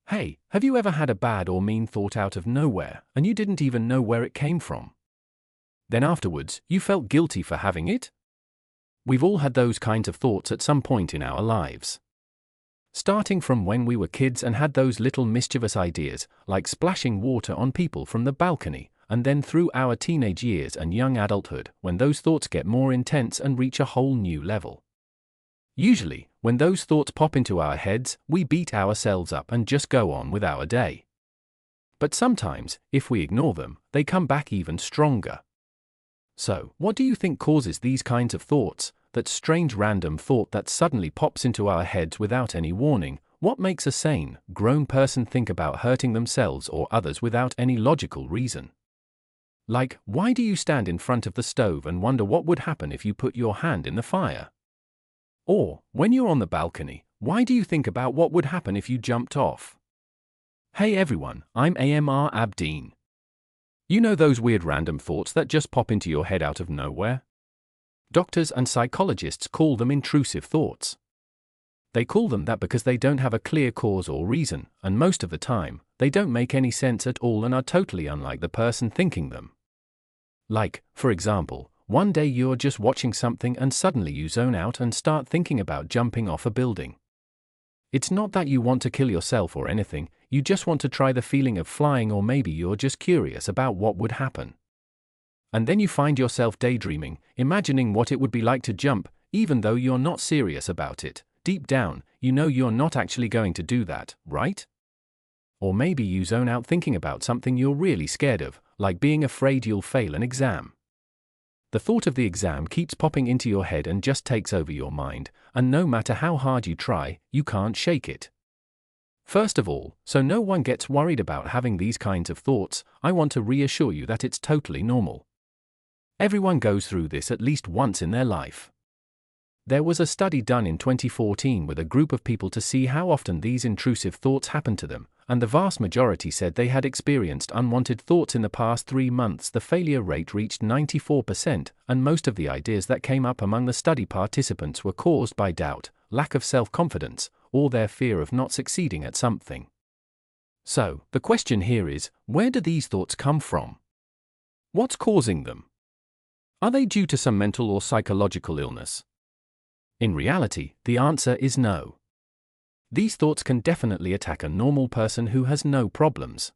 Hey, have you ever had a bad or mean thought out of nowhere, and you didn't even know where it came from? Then afterwards, you felt guilty for having it? We've all had those kinds of thoughts at some point in our lives. Starting from when we were kids and had those little mischievous ideas, like splashing water on people from the balcony, and then through our teenage years and young adulthood, when those thoughts get more intense and reach a whole new level. Usually, when those thoughts pop into our heads, we beat ourselves up and just go on with our day. But sometimes, if we ignore them, they come back even stronger. So, what do you think causes these kinds of thoughts, that strange random thought that suddenly pops into our heads without any warning? What makes a sane, grown person think about hurting themselves or others without any logical reason? Like, why do you stand in front of the stove and wonder what would happen if you put your hand in the fire? Or, when you're on the balcony, why do you think about what would happen if you jumped off? Hey everyone, I'm Amr Abdeen. You know those weird random thoughts that just pop into your head out of nowhere? Doctors and psychologists call them intrusive thoughts. They call them that because they don't have a clear cause or reason, and most of the time, they don't make any sense at all and are totally unlike the person thinking them. Like, for example, one day you're just watching something and suddenly you zone out and start thinking about jumping off a building. It's not that you want to kill yourself or anything, you just want to try the feeling of flying, or maybe you're just curious about what would happen. And then you find yourself daydreaming, imagining what it would be like to jump, even though you're not serious about it. Deep down, you know you're not actually going to do that, right? Or maybe you zone out thinking about something you're really scared of, like being afraid you'll fail an exam. The thought of the exam keeps popping into your head and just takes over your mind, and no matter how hard you try, you can't shake it. First of all, so no one gets worried about having these kinds of thoughts, I want to reassure you that it's totally normal. Everyone goes through this at least once in their life. There was a study done in 2014 with a group of people to see how often these intrusive thoughts happened to them, and the vast majority said they had experienced unwanted thoughts in the past 3 months. The failure rate reached 94%, and most of the ideas that came up among the study participants were caused by doubt, lack of self-confidence, or their fear of not succeeding at something. So, the question here is, where do these thoughts come from? What's causing them? Are they due to some mental or psychological illness? In reality, the answer is no. These thoughts can definitely attack a normal person who has no problems.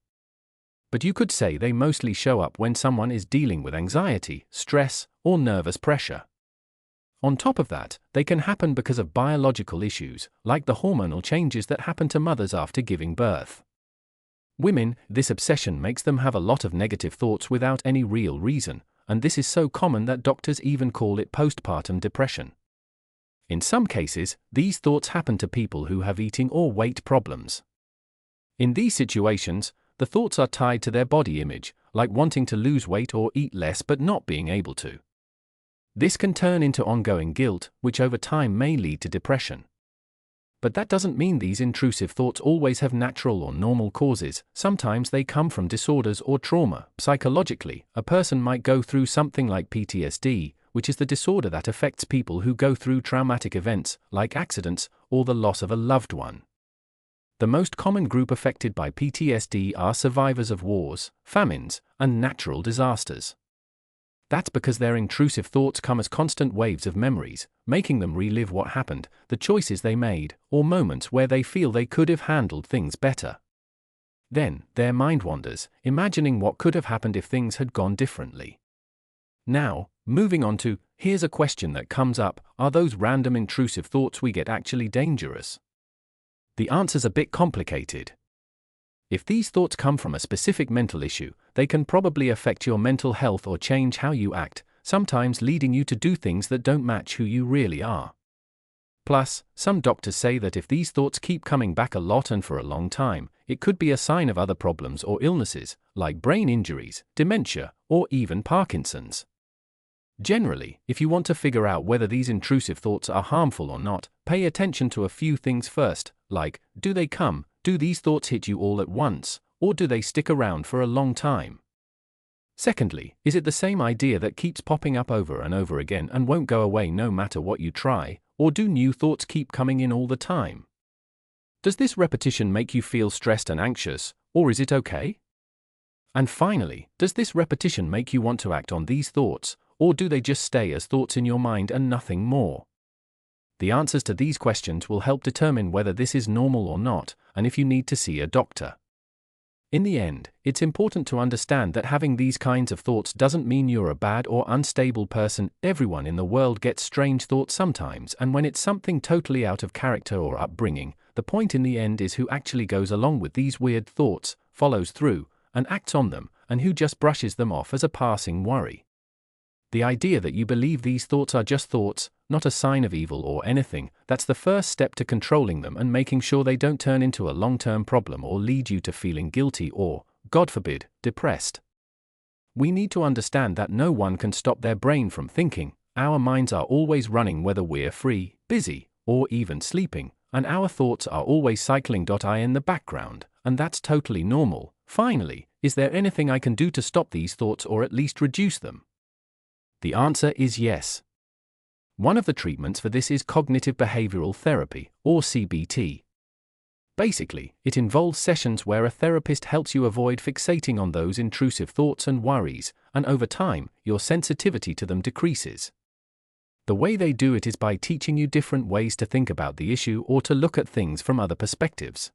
But you could say they mostly show up when someone is dealing with anxiety, stress, or nervous pressure. On top of that, they can happen because of biological issues, like the hormonal changes that happen to mothers after giving birth. Women, this obsession makes them have a lot of negative thoughts without any real reason, and this is so common that doctors even call it postpartum depression. In some cases, these thoughts happen to people who have eating or weight problems. In these situations, the thoughts are tied to their body image, like wanting to lose weight or eat less but not being able to. This can turn into ongoing guilt, which over time may lead to depression. But that doesn't mean these intrusive thoughts always have natural or normal causes. Sometimes they come from disorders or trauma. Psychologically, a person might go through something like PTSD, which is the disorder that affects people who go through traumatic events, like accidents, or the loss of a loved one. The most common group affected by PTSD are survivors of wars, famines, and natural disasters. That's because their intrusive thoughts come as constant waves of memories, making them relive what happened, the choices they made, or moments where they feel they could have handled things better. Then, their mind wanders, imagining what could have happened if things had gone differently. Now, moving on to, here's a question that comes up, are those random intrusive thoughts we get actually dangerous? The answer's a bit complicated. If these thoughts come from a specific mental issue, they can probably affect your mental health or change how you act, sometimes leading you to do things that don't match who you really are. Plus, some doctors say that if these thoughts keep coming back a lot and for a long time, it could be a sign of other problems or illnesses, like brain injuries, dementia, or even Parkinson's. Generally, if you want to figure out whether these intrusive thoughts are harmful or not, pay attention to a few things first, like, do these thoughts hit you all at once, or do they stick around for a long time? Secondly, is it the same idea that keeps popping up over and over again and won't go away no matter what you try, or do new thoughts keep coming in all the time? Does this repetition make you feel stressed and anxious, or is it okay? And finally, does this repetition make you want to act on these thoughts, or do they just stay as thoughts in your mind and nothing more? The answers to these questions will help determine whether this is normal or not, and if you need to see a doctor. In the end, it's important to understand that having these kinds of thoughts doesn't mean you're a bad or unstable person. Everyone in the world gets strange thoughts sometimes, and when it's something totally out of character or upbringing, the point in the end is who actually goes along with these weird thoughts, follows through, and acts on them, and who just brushes them off as a passing worry. The idea that you believe these thoughts are just thoughts, not a sign of evil or anything, that's the first step to controlling them and making sure they don't turn into a long-term problem or lead you to feeling guilty or, God forbid, depressed. We need to understand that no one can stop their brain from thinking. Our minds are always running whether we're free, busy, or even sleeping, and our thoughts are always cycling. In the background, and that's totally normal. Finally, is there anything I can do to stop these thoughts or at least reduce them? The answer is yes. One of the treatments for this is cognitive behavioral therapy, or CBT. Basically, it involves sessions where a therapist helps you avoid fixating on those intrusive thoughts and worries, and over time, your sensitivity to them decreases. The way they do it is by teaching you different ways to think about the issue or to look at things from other perspectives.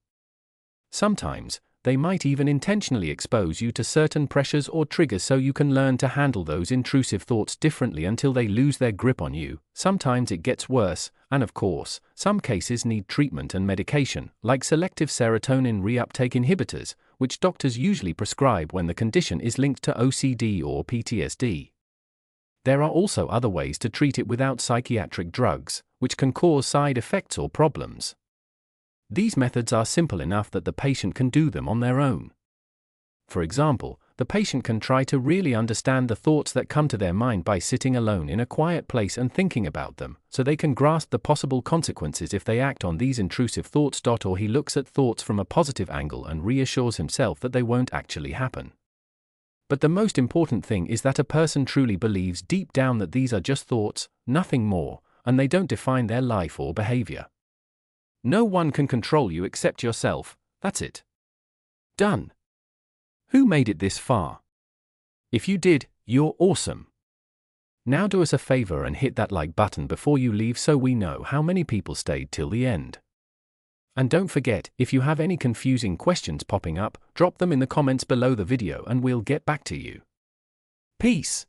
Sometimes, they might even intentionally expose you to certain pressures or triggers so you can learn to handle those intrusive thoughts differently until they lose their grip on you. Sometimes it gets worse, and of course, some cases need treatment and medication, like selective serotonin reuptake inhibitors, which doctors usually prescribe when the condition is linked to OCD or PTSD. There are also other ways to treat it without psychiatric drugs, which can cause side effects or problems. These methods are simple enough that the patient can do them on their own. For example, the patient can try to really understand the thoughts that come to their mind by sitting alone in a quiet place and thinking about them, so they can grasp the possible consequences if they act on these intrusive thoughts. Or he looks at thoughts from a positive angle and reassures himself that they won't actually happen. But the most important thing is that a person truly believes deep down that these are just thoughts, nothing more, and they don't define their life or behavior. No one can control you except yourself. That's it. Done. Who made it this far? If you did, you're awesome. Now do us a favor and hit that like button before you leave so we know how many people stayed till the end. And don't forget, if you have any confusing questions popping up, drop them in the comments below the video and we'll get back to you. Peace.